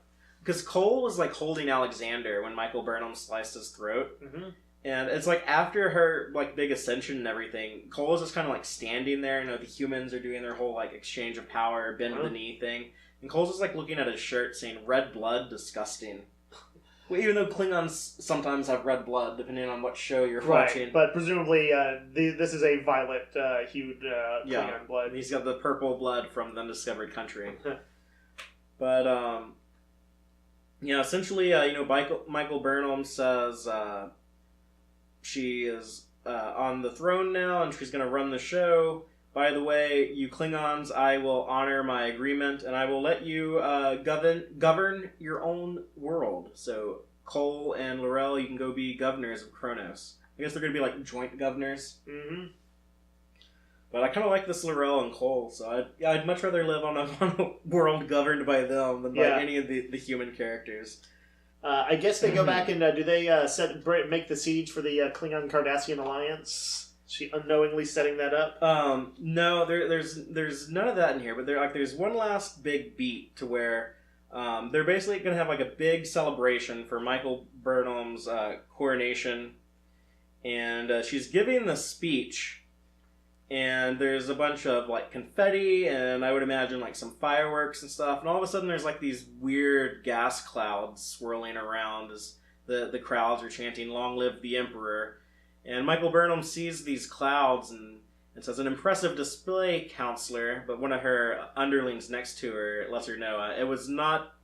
S1: because Cole was holding Alexander when Michael Burnham sliced his throat, and it's after her big ascension and everything, Cole is just kind of standing there. The humans are doing their whole exchange of power, bend the knee thing, and Cole's just looking at his shirt, saying "red blood, disgusting." Well, even though Klingons sometimes have red blood, depending on what show you're watching.
S2: But presumably this is a violet hued Klingon blood.
S1: He's got the purple blood from the Undiscovered Country. But essentially, Michael Burnham says, she is on the throne now, and she's going to run the show. By the way, you Klingons, I will honor my agreement, and I will let you govern your own world. So Cole and L'Rell, you can go be governors of Kronos. I guess they're going to be like joint governors.
S2: Mm-hmm.
S1: But I kind of like this L'Rell and Cole, so I'd much rather live on a world governed by them than by any of the human characters.
S2: I guess they go back and do they make the siege for the Klingon-Cardassian alliance? Is she unknowingly setting that up?
S1: No, there's none of that in here. But there's one last big beat to where they're basically going to have like a big celebration for Michael Burnham's coronation, and she's giving the speech. And there's a bunch of like confetti, and I would imagine like some fireworks and stuff. And all of a sudden, there's like these weird gas clouds swirling around as the crowds are chanting "Long live the Emperor." And Michael Burnham sees these clouds and says, "An impressive display, counselor." But one of her underlings next to her lets her know, "It was not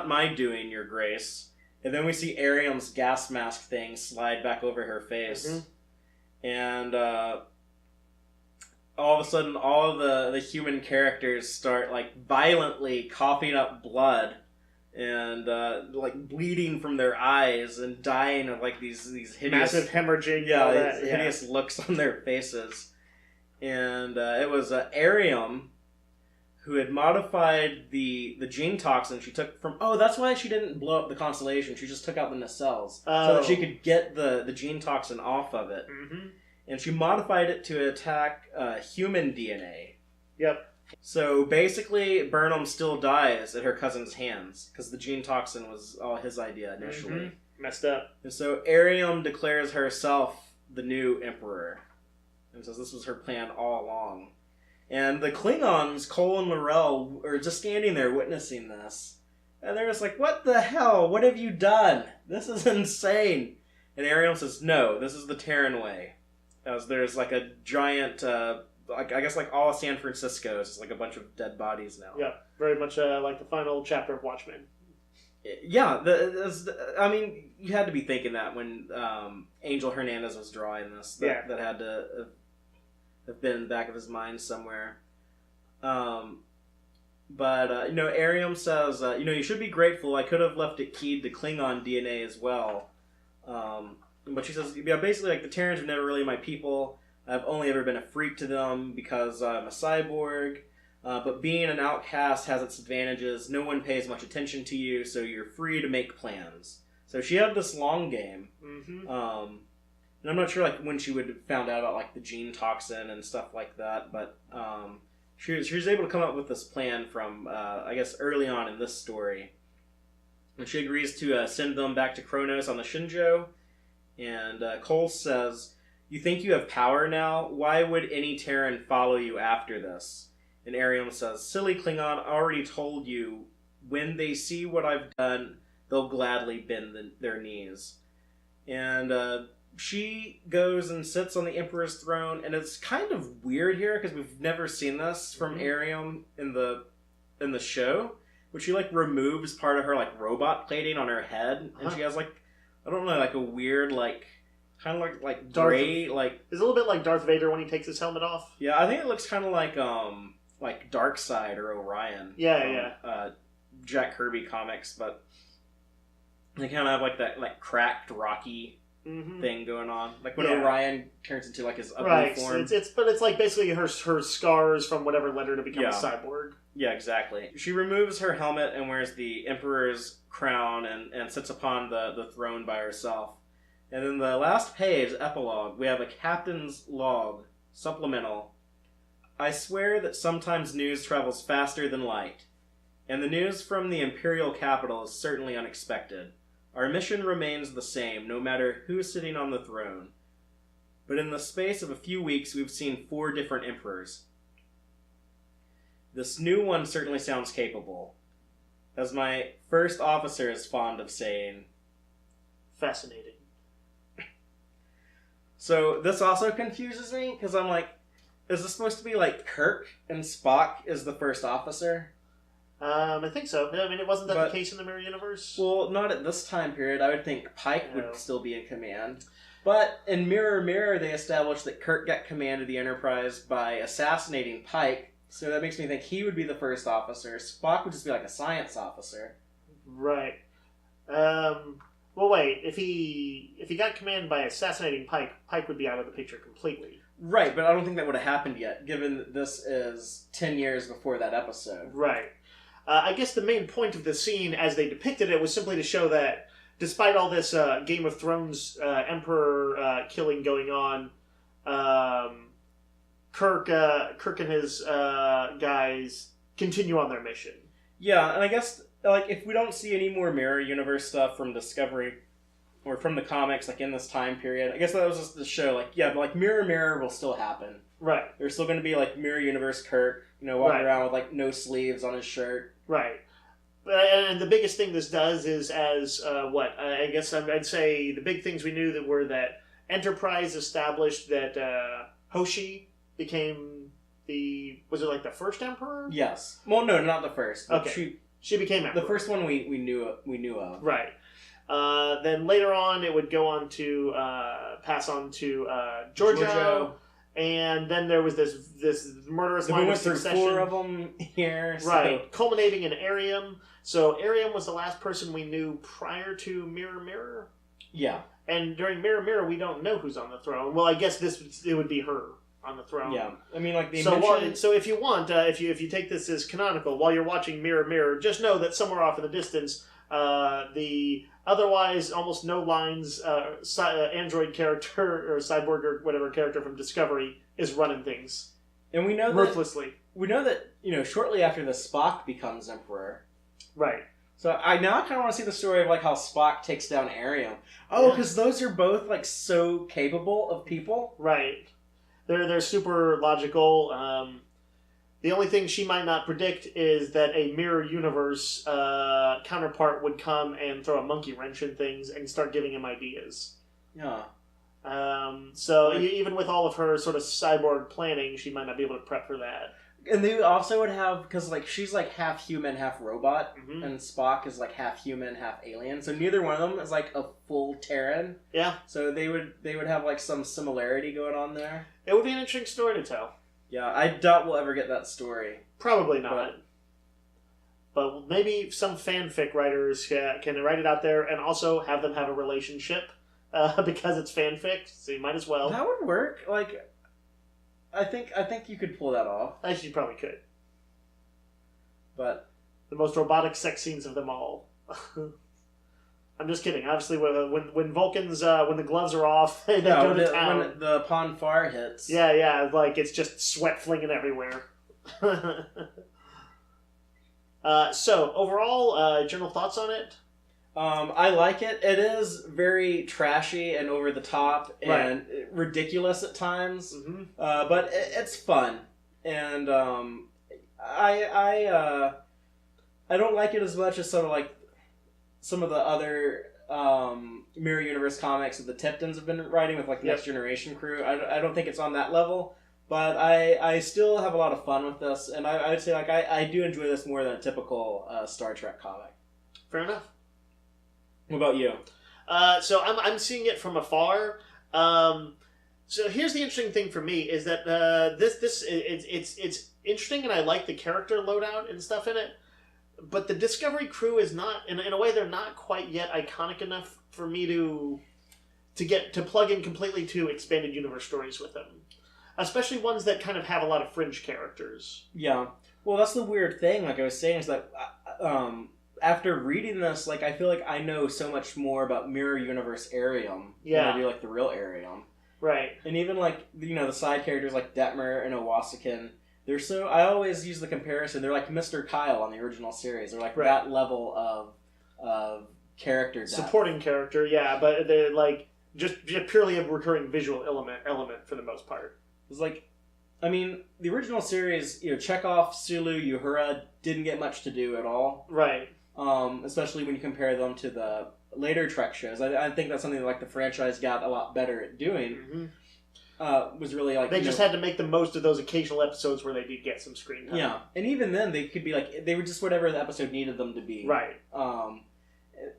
S1: my doing, Your Grace." And then we see Ariam's gas mask thing slide back over her face, and all of a sudden, all of the human characters start like violently coughing up blood and like bleeding from their eyes and dying of like these hideous,
S2: massive hemorrhaging,
S1: hideous looks on their faces. And it was Ariam who had modified the gene toxin she took from. Oh, that's why she didn't blow up the Constellation. She just took out the nacelles so that she could get the gene toxin off of it. Mm-hmm. And she modified it to attack human DNA.
S2: Yep.
S1: So basically, Burnham still dies at her cousin's hands because the gene toxin was all his idea initially.
S2: Mm-hmm. Messed up.
S1: And so Ariam declares herself the new emperor, and says this was her plan all along. And the Klingons, Cole and L'Rell, are just standing there witnessing this, and they're just like, "What the hell? What have you done? This is insane." And Ariam says, "No, this is the Terran way." As there's like a giant, like I guess like all of San Francisco is just like a bunch of dead bodies now.
S2: Yeah, very much like the final chapter of Watchmen.
S1: Yeah, I mean, you had to be thinking that when Angel Hernandez was drawing this. That had to have been in the back of his mind somewhere. But Ariam says, you should be grateful. I could have left it keyed to Klingon DNA as well. But she says, basically, like, the Terrans are never really my people. I've only ever been a freak to them because I'm a cyborg. But being an outcast has its advantages. No one pays much attention to you, so you're free to make plans. So she had this long game. Mm-hmm. And I'm not sure, like, when she would have found out about, like, the gene toxin and stuff like that. But she was able to come up with this plan from, I guess, early on in this story. And she agrees to send them back to Kronos on the Shinjo. And Cole says, "You think you have power now? Why would any Terran follow you after this?" And Ariam says, "Silly Klingon, I already told you, when they see what I've done, they'll gladly bend their knees." And she goes and sits on the Emperor's throne, and it's kind of weird here, because we've never seen this from Ariam in the show, but she, like, removes part of her, like, robot plating on her head, and she has, like, I don't know, like a weird, like, kind of like gray, like...
S2: It's a little bit like Darth Vader when he takes his helmet off.
S1: Yeah, I think it looks kind of like Darkseid or Orion.
S2: Yeah.
S1: Jack Kirby comics, but they kind of have, like, that, like, cracked, rocky thing going on. Like when Orion turns into, like, his ugly form.
S2: But it's like basically her scars from whatever led her to become a cyborg.
S1: Yeah, exactly. She removes her helmet and wears the Emperor's crown and sits upon the throne by herself. And then the last page, epilogue, we have a captain's log, supplemental. "I swear that sometimes news travels faster than light, and the news from the Imperial capital is certainly unexpected. Our mission remains the same, no matter who's sitting on the throne. But in the space of a few weeks, we've seen 4 different emperors. This new one certainly sounds capable. As my first officer is fond of saying..."
S2: Fascinating.
S1: So this also confuses me, because I'm like, is this supposed to be like Kirk and Spock is the first officer?
S2: I think so. I mean, it wasn't that the case in the Mirror Universe?
S1: Well, not at this time period. I would think Pike would still be in command. But in Mirror, they established that Kirk got command of the Enterprise by assassinating Pike. So that makes me think he would be the first officer. Spock would just be like a science officer.
S2: Right. Well, wait. If he got command by assassinating Pike, Pike would be out of the picture completely.
S1: Right, but I don't think that would have happened yet, given that this is 10 years before that episode.
S2: Right. I guess the main point of the scene, as they depicted it, was simply to show that despite all this Game of Thrones Emperor killing going on, Kirk and his guys continue on their mission.
S1: Yeah, and I guess like if we don't see any more Mirror Universe stuff from Discovery or from the comics, like in this time period, I guess that was just the show. Like, yeah, but like Mirror will still happen. Right. There's still going to be like Mirror Universe Kirk, walking around with like no sleeves on his shirt.
S2: Right. And the biggest thing this does is I guess I'd say the big things we knew that were that Enterprise established that Hoshi became was it like the first Emperor?
S1: Yes. Well, no, not the first.
S2: Okay. She became Emperor.
S1: The first one we knew of.
S2: Right. Then later on, it would go on to pass on to Giorgio. And then there was this murderous line of succession.
S1: We went through 4 of them here. So.
S2: Right. Culminating in Arium. So Arium was the last person we knew prior to Mirror.
S1: Yeah.
S2: And during Mirror, we don't know who's on the throne. Well, I guess it would be her on the throne.
S1: Yeah. I mean, like the
S2: So if you want, if you take this as canonical, while you're watching Mirror, just know that somewhere off in the distance, the otherwise almost no lines android character or cyborg or whatever character from Discovery is running things,
S1: and we know
S2: ruthlessly.
S1: We know that shortly after the Spock becomes Emperor,
S2: right?
S1: So I kind of want to see the story of like how Spock takes down Arium. Oh, because those are both like so capable of people,
S2: right? They're super logical. The only thing she might not predict is that a Mirror Universe counterpart would come and throw a monkey wrench in things and start giving him ideas.
S1: Yeah.
S2: Even with all of her sort of cyborg planning, she might not be able to prep for that.
S1: And they also would have, because like she's like half human, half robot, and Spock is like half human, half alien. So neither one of them is like a full Terran.
S2: Yeah.
S1: So they would have like some similarity going on there.
S2: It would be an interesting story to tell.
S1: Yeah, I doubt we'll ever get that story.
S2: Probably not. But maybe some fanfic writers can write it out there and also have them have a relationship because it's fanfic, so you might as well.
S1: That would work. Like, I think you could pull that off.
S2: Actually, you probably could.
S1: But
S2: the most robotic sex scenes of them all. I'm just kidding. Obviously, when Vulcans, when the gloves are off, they go to town.
S1: When the Pon farr hits.
S2: Yeah, like it's just sweat flinging everywhere. So, overall, general thoughts on it?
S1: I like it. It is very trashy and over the top and ridiculous at times, but it's fun. And I don't like it as much as sort of like some of the other Mirror Universe comics that the Tiptons have been writing with like the Next Generation crew. I don't think it's on that level, but I still have a lot of fun with this, and I would say like I do enjoy this more than a typical Star Trek comic.
S2: Fair enough.
S1: What about you?
S2: So I'm seeing it from afar. So here's the interesting thing for me is that it's interesting, and I like the character loadout and stuff in it. But the Discovery crew is not, in a way, they're not quite yet iconic enough for me to plug in completely to expanded universe stories with them, especially ones that kind of have a lot of fringe characters.
S1: Yeah, well, that's the weird thing. Like I was saying, is that after reading this, like I feel like I know so much more about Mirror Universe Arium than I do like the real Arium.
S2: Right,
S1: and even like the side characters like Detmer and Owasakin. They're so. I always use the comparison. They're like Mr. Kyle on the original series. They're like that level of character depth.
S2: Supporting character, yeah, but they're like just purely a recurring visual element for the most part.
S1: It's like, I mean, the original series, Chekhov, Sulu, Uhura didn't get much to do at all.
S2: Right.
S1: Especially when you compare them to the later Trek shows. I think that's something that, like the franchise got a lot better at doing. was really like...
S2: They just had to make the most of those occasional episodes where they did get some screen time.
S1: Yeah, and even then, they could be like... They were just whatever the episode needed them to be.
S2: Right.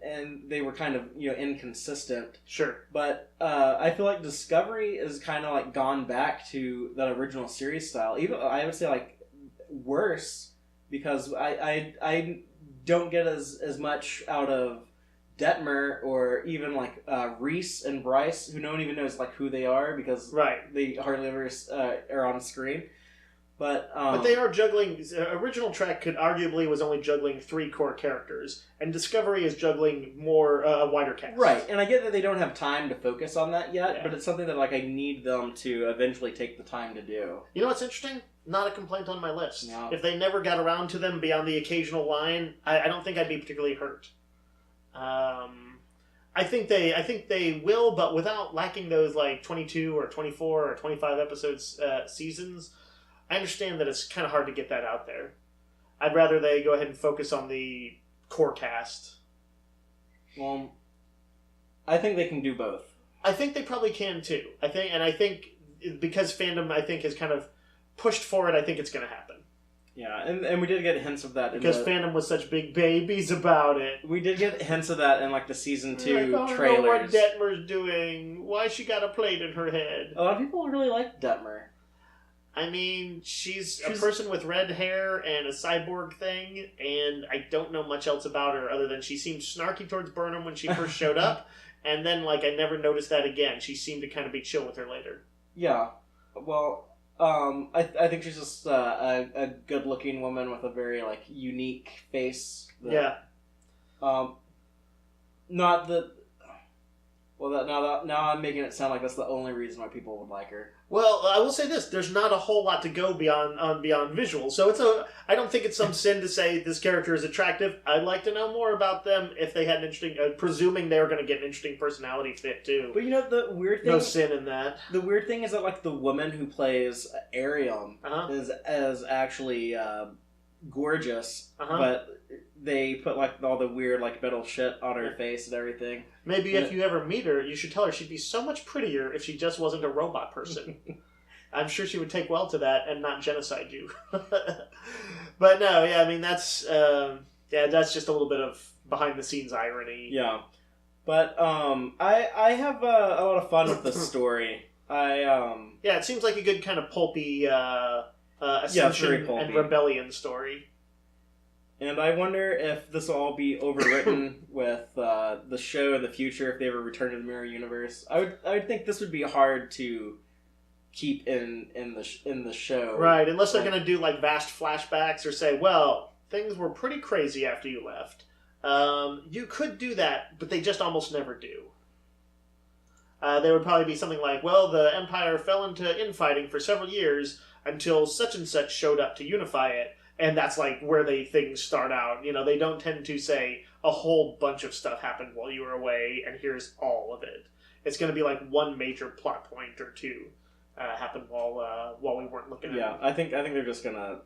S1: And they were kind of, inconsistent.
S2: Sure.
S1: But I feel like Discovery is kind of like gone back to that original series style. Even, I would say, like, worse, because I don't get as much out of Detmer or even like Reese and Bryce, who no one even knows like who they are because they hardly ever are on screen. But
S2: they are juggling. Original Trek arguably was only juggling 3 core characters, and Discovery is juggling more a wider cast.
S1: Right, and I get that they don't have time to focus on that yet, but it's something that like I need them to eventually take the time to do.
S2: You know what's interesting? Not a complaint on my list.
S1: No.
S2: If they never got around to them beyond the occasional line, I don't think I'd be particularly hurt. I think they will, but without lacking those like 22 or 24 or 25 episodes seasons. I understand that it's kind of hard to get that out there. I'd rather they go ahead and focus on the core cast.
S1: Well, I think they can do both.
S2: I think they probably can too. I think because fandom, I think, has kind of pushed for it, I think it's going to happen.
S1: Yeah, and we did get hints of that.
S2: Because fandom was such big babies about it.
S1: We did get hints of that in like the season 2 trailers.
S2: I don't know what Detmer's doing. Why she got a plate in her head?
S1: A lot of people really like Detmer.
S2: I mean, she's a person with red hair and a cyborg thing, and I don't know much else about her other than she seemed snarky towards Burnham when she first showed up, and then like I never noticed that again. She seemed to kind of be chill with her later.
S1: Yeah, well, I think she's just a good-looking woman with a very like unique face. That, not that. Well, now I'm making it sound like that's the only reason why people would like her.
S2: Well, I will say this: there's not a whole lot to go beyond visuals. So I don't think it's some sin to say this character is attractive. I'd like to know more about them if they had an interesting, presuming they were going to get an interesting personality fit too.
S1: But the weird thing,
S2: no sin in that.
S1: The weird thing is that like the woman who plays Arium is actually gorgeous, but they put like all the weird like metal shit on her face and everything.
S2: Maybe if you ever meet her, you should tell her she'd be so much prettier if she just wasn't a robot person. I'm sure she would take well to that and not genocide you. But no, yeah, I mean that's just a little bit of behind the scenes irony.
S1: Yeah, but I have a lot of fun with this story.
S2: It seems like a good kind of pulpy ascension and rebellion story.
S1: And I wonder if this will all be overwritten with the show in the future if they ever return to the Mirror Universe. I would think this would be hard to keep in the show,
S2: right? Unless they're going to do like vast flashbacks or say, "Well, things were pretty crazy after you left." You could do that, but they just almost never do. There would probably be something like, "Well, the Empire fell into infighting for several years until such and such showed up to unify it." And that's like where things start out. They don't tend to say a whole bunch of stuff happened while you were away, and here's all of it. It's going to be like one major plot point or two happened while we weren't looking at it.
S1: Yeah, I think they're just gonna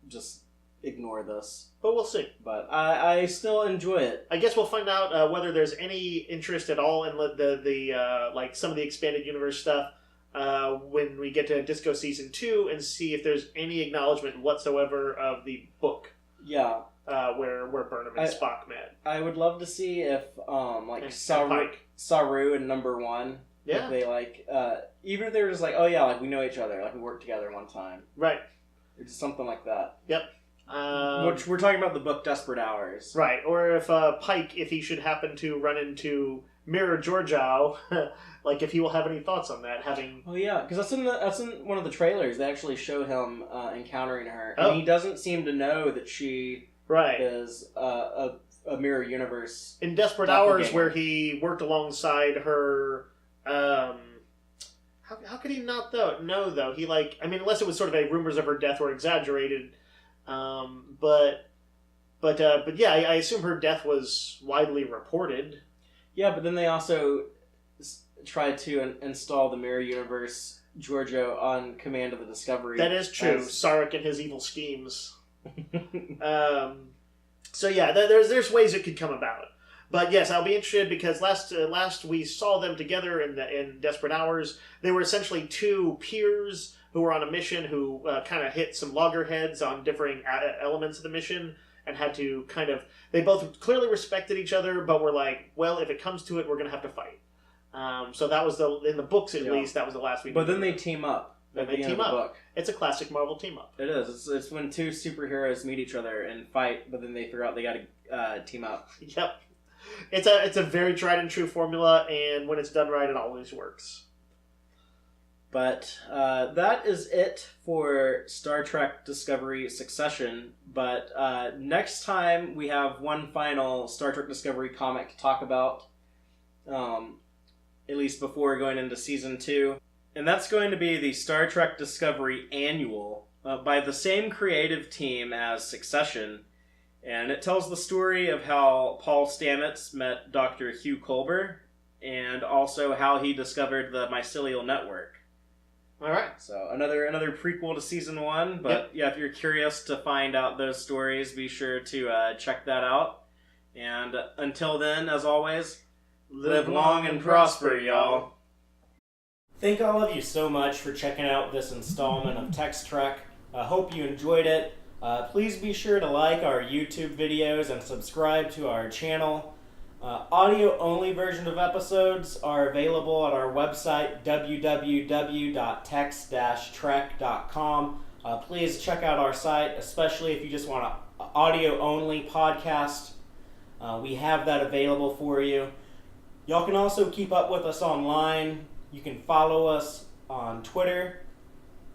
S1: just ignore this.
S2: But we'll see.
S1: But I still enjoy it.
S2: I guess we'll find out whether there's any interest at all in the like some of the expanded universe stuff. When we get to Disco Season 2 and see if there's any acknowledgement whatsoever of the book.
S1: Yeah.
S2: Where Burnham and Spock met.
S1: I would love to see if Saru and Number 1, if they like, even if they were just like, oh yeah, like we know each other, like we worked together one time.
S2: Right.
S1: Or just something like that.
S2: Yep.
S1: Which we're talking about the book Desperate Hours.
S2: Right. Or if Pike, if he should happen to run into Mirror Georgiou, like if he will have any thoughts on that, having...
S1: Oh yeah, because that's in one of the trailers. They actually show him encountering her, and he doesn't seem to know that she is a Mirror Universe.
S2: In Desperate Hours, where he worked alongside her, how could he not know though? He unless it was sort of a rumors of her death were exaggerated, but yeah, I assume her death was widely reported. Yeah,
S1: but then they also tried to install the Mirror Universe Georgiou on command of the Discovery.
S2: That is true. Sarek and his evil schemes. So yeah, there's ways it could come about. But yes, I'll be interested because last we saw them together in Desperate Hours. They were essentially two peers who were on a mission who kind of hit some loggerheads on differing elements of the mission and had to kind of... They both clearly respected each other, but were like, well, if it comes to it, we're going to have to fight. So that was in the books at least, that was the last we...
S1: But then they team up.
S2: Then they team up. Book. It's a classic Marvel team up.
S1: It is. It's when two superheroes meet each other and fight, but then they figure out they got to team up.
S2: Yep. It's a very tried and true formula, and when it's done right, it always works.
S1: But that is it for Star Trek Discovery Succession. But next time we have one final Star Trek Discovery comic to talk about, at least before going into Season 2. And that's going to be the Star Trek Discovery Annual by the same creative team as Succession. And it tells the story of how Paul Stamets met Dr. Hugh Culber, and also how he discovered the mycelial network.
S2: All right.
S1: So another prequel to Season 1, but yeah, if you're curious to find out those stories, be sure to check that out. And until then, as always, live long and prosper, y'all. Thank all of you so much for checking out this installment of Tex-Trek. I hope you enjoyed it. Please be sure to like our YouTube videos and subscribe to our channel. Audio-only version of episodes are available at our website, www.tex-trek.com. Please check out our site, especially if you just want an audio-only podcast. We have that available for you. Y'all can also keep up with us online. You can follow us on Twitter,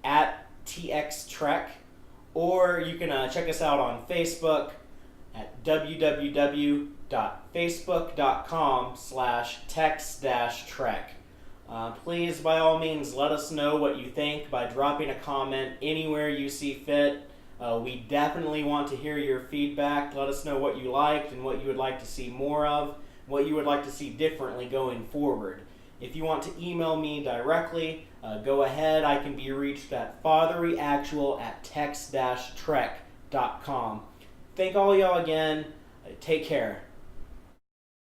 S1: @TXTrek, or you can check us out on Facebook at www.facebook.com/tex-trek. Please, by all means, let us know what you think by dropping a comment anywhere you see fit. We definitely want to hear your feedback. Let us know what you liked and what you would like to see more of, what you would like to see differently going forward. If you want to email me directly, go ahead. I can be reached at fathereeactual@tex-trek.com. Thank all y'all again. Take care.